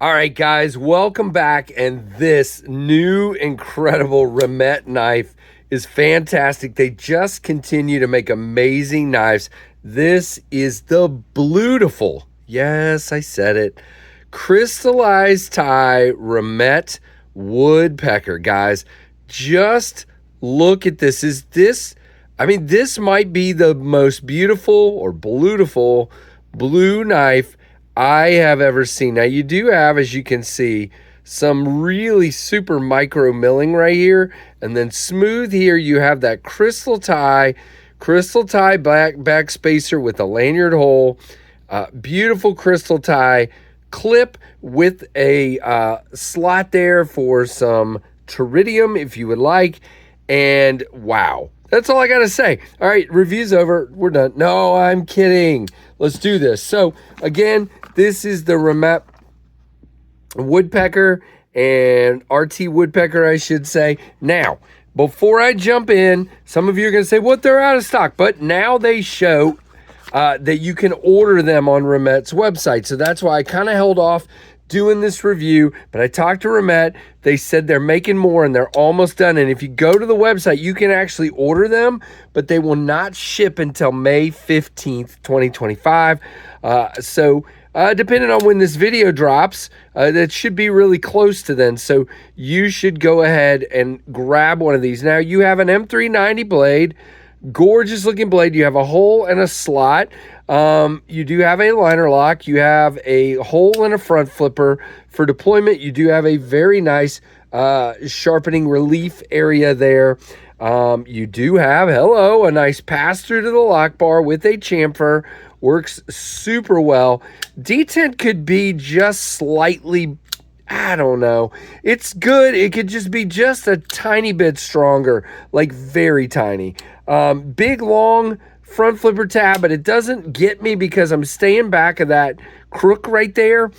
All right, guys, welcome back. And this new incredible Remette knife is fantastic. They just continue to make amazing knives. This is the Bluetiful, yes, I said it, crystallized tie Remette woodpecker, guys. Just look at this. This might be the most beautiful or Bluetiful blue knife I have ever seen. Now, you do have, as you can see, some really super micro milling right here, and then smooth here you have that crystal tie back spacer with a lanyard hole, beautiful crystal tie clip with a slot there for some teridium if you would like, and wow. That's all I got to say. All right, review's over. We're done. No, I'm kidding. Let's do this. So, again, this is the Remette woodpecker and RTWoodpecker, I should say. Now, before I jump in, some of you are going to say, what, they're out of stock. But now they show that you can order them on Remette's website. So that's why I kind of held off doing this review, but I talked to Remette. They said they're making more and they're almost done. And if you go to the website, you can actually order them, but they will not ship until May 15th, 2025. Depending on when this video drops, that should be really close to then. So you should go ahead and grab one of these. Now, you have an M390 blade, gorgeous looking blade. You have a hole and a slot. You do have a liner lock. You have a hole and a front flipper for deployment. You do have a very nice sharpening relief area there. You do have, a nice pass through to the lock bar with a chamfer. Works super well. Detent could be just slightly, I don't know. It's good. It could just be just a tiny bit stronger, like very tiny. Big, long front flipper tab, but it doesn't get me because I'm staying back of that crook right there.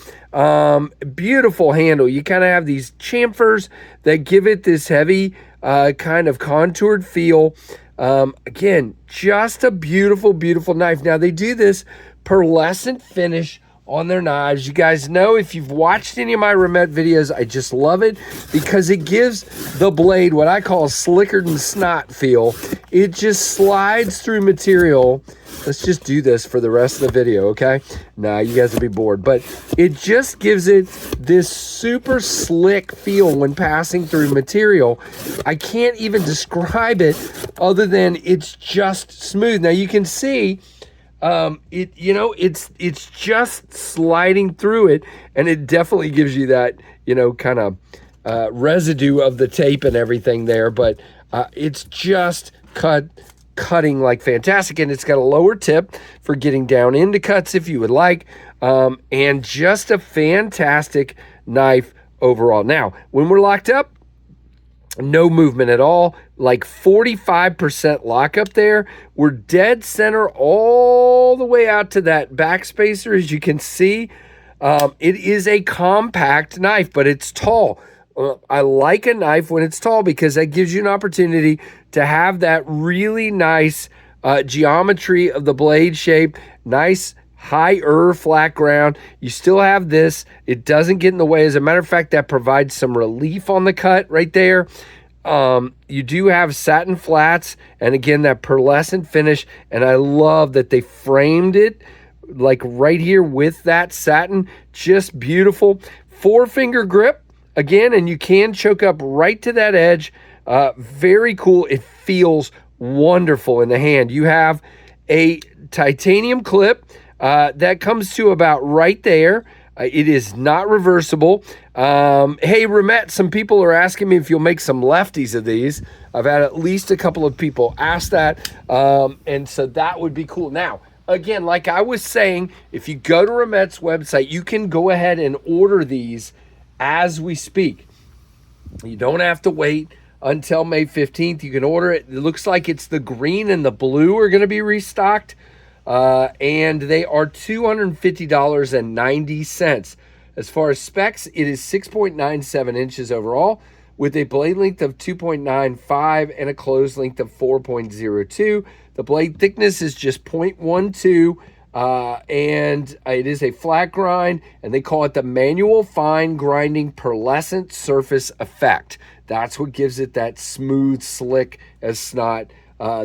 Beautiful handle. You kind of have these chamfers that give it this heavy kind of contoured feel. Again, just a beautiful, beautiful knife. Now, they do this pearlescent finish on their knives. You guys know, if you've watched any of my Remette videos, I just love it because it gives the blade what I call a slicker than snot feel. It just slides through material. Let's just do this for the rest of the video, okay? Nah, you guys will be bored. But it just gives it this super slick feel when passing through material. I can't even describe it other than it's just smooth. Now, you can see it's just sliding through it, and it definitely gives you that, kind of residue of the tape and everything there, but it's just cutting like fantastic, and it's got a lower tip for getting down into cuts if you would like, and just a fantastic knife overall. Now, when we're locked up, no movement at all, like 45% lockup there. We're dead center all the way out to that back spacer, as you can see. It is a compact knife, but it's tall. I like a knife when it's tall because that gives you an opportunity to have that really nice geometry of the blade shape, nice higher flat ground. You still have this. It doesn't get in the way. As a matter of fact, that provides some relief on the cut right there. You do have satin flats, and again, that pearlescent finish, and I love that they framed it like right here with that satin. Just beautiful. 4-finger grip again, and you can choke up right to that edge. Very cool. It feels wonderful in the hand. You have a titanium clip that comes to about right there. It is not reversible. Hey, Remette, some people are asking me if you'll make some lefties of these. I've had at least a couple of people ask that, and so that would be cool. Now, again, like I was saying, if you go to Remette's website, you can go ahead and order these as we speak. You don't have to wait until May 15th. You can order it. It looks like it's the green and the blue are going to be restocked. And they are $250.90. As far as specs, it is 6.97 inches overall with a blade length of 2.95 and a closed length of 4.02. The blade thickness is just 0.12 and it is a flat grind, and they call it the manual fine grinding pearlescent surface effect. That's what gives it that smooth, slick as snot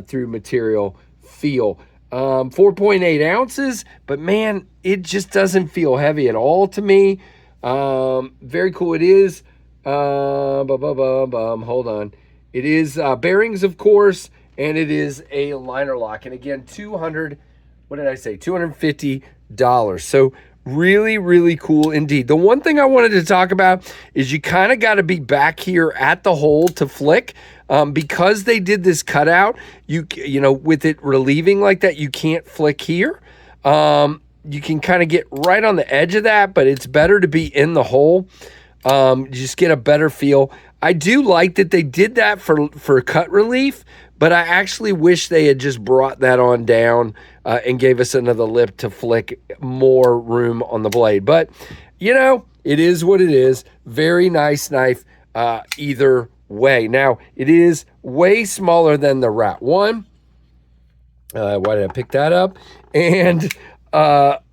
through material feel. 4.8 ounces, but man, it just doesn't feel heavy at all to me. Very cool. It is, hold on. It is bearings, of course, and it is a liner lock. And again, $250. So really, really cool indeed. The one thing I wanted to talk about is you kind of got to be back here at the hole to flick. Because they did this cutout, you know, with it relieving like that, you can't flick here. You can kind of get right on the edge of that, but it's better to be in the hole. You just get a better feel. I do like that they did that for cut relief, but I actually wish they had just brought that on down and gave us another lip to flick more room on the blade. But, you know, it is what it is. Very nice knife either way. Now, it is way smaller than the Rat 1. Why did I pick that up? And about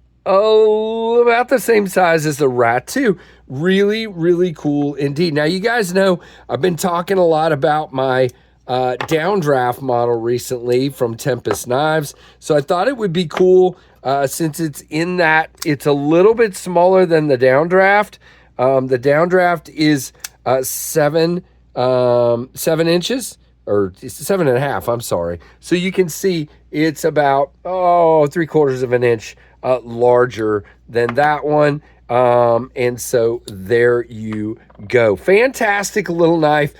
the same size as the Rat 2. Really, really cool indeed. Now, you guys know I've been talking a lot about my downdraft model recently from Tempest Knives. So I thought it would be cool since it's in that, it's a little bit smaller than the downdraft. The downdraft is 7 inches, or 7.5, I'm sorry. So you can see it's about 3/4 of an inch larger than that one. And so there you go. Fantastic little knife.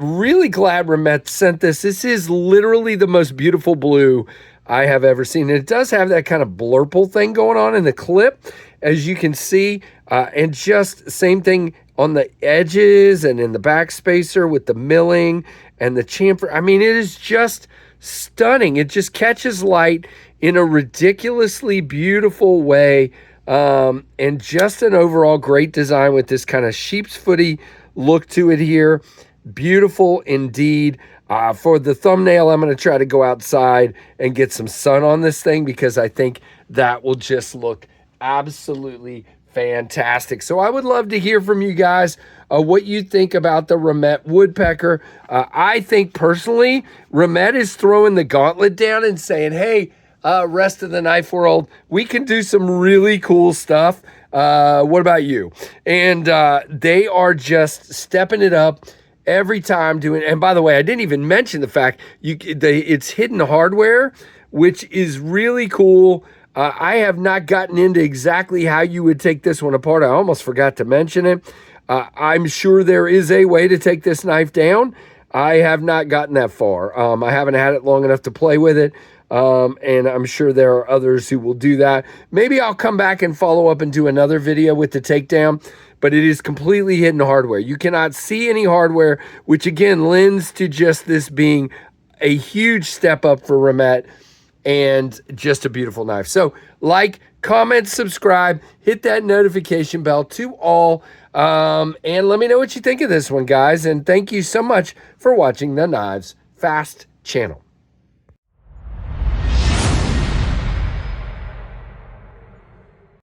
Really glad Remette sent this. This is literally the most beautiful blue I have ever seen. And it does have that kind of blurple thing going on in the clip, as you can see. And just same thing on the edges and in the back spacer with the milling and the chamfer. I mean, it is just stunning. It just catches light in a ridiculously beautiful way. And just an overall great design with this kind of sheep's footy look to it here. Beautiful indeed. For the thumbnail, I'm going to try to go outside and get some sun on this thing because I think that will just look absolutely fantastic. So I would love to hear from you guys what you think about the Remette Woodpecker. I think personally, Remette is throwing the gauntlet down and saying, hey, rest of the knife world, we can do some really cool stuff. What about you? And they are just stepping it up every time doing. And by the way, I didn't even mention the fact it's hidden hardware, which is really cool. I have not gotten into exactly how you would take this one apart. I almost forgot to mention it. I'm sure there is a way to take this knife down. I have not gotten that far. I haven't had it long enough to play with it. And I'm sure there are others who will do that. Maybe I'll come back and follow up and do another video with the takedown, but it is completely hidden hardware. You cannot see any hardware, which again lends to just this being a huge step up for Remette and just a beautiful knife. So like, comment, subscribe, hit that notification bell to all, and let me know what you think of this one, guys. And thank you so much for watching the Knives Fast channel.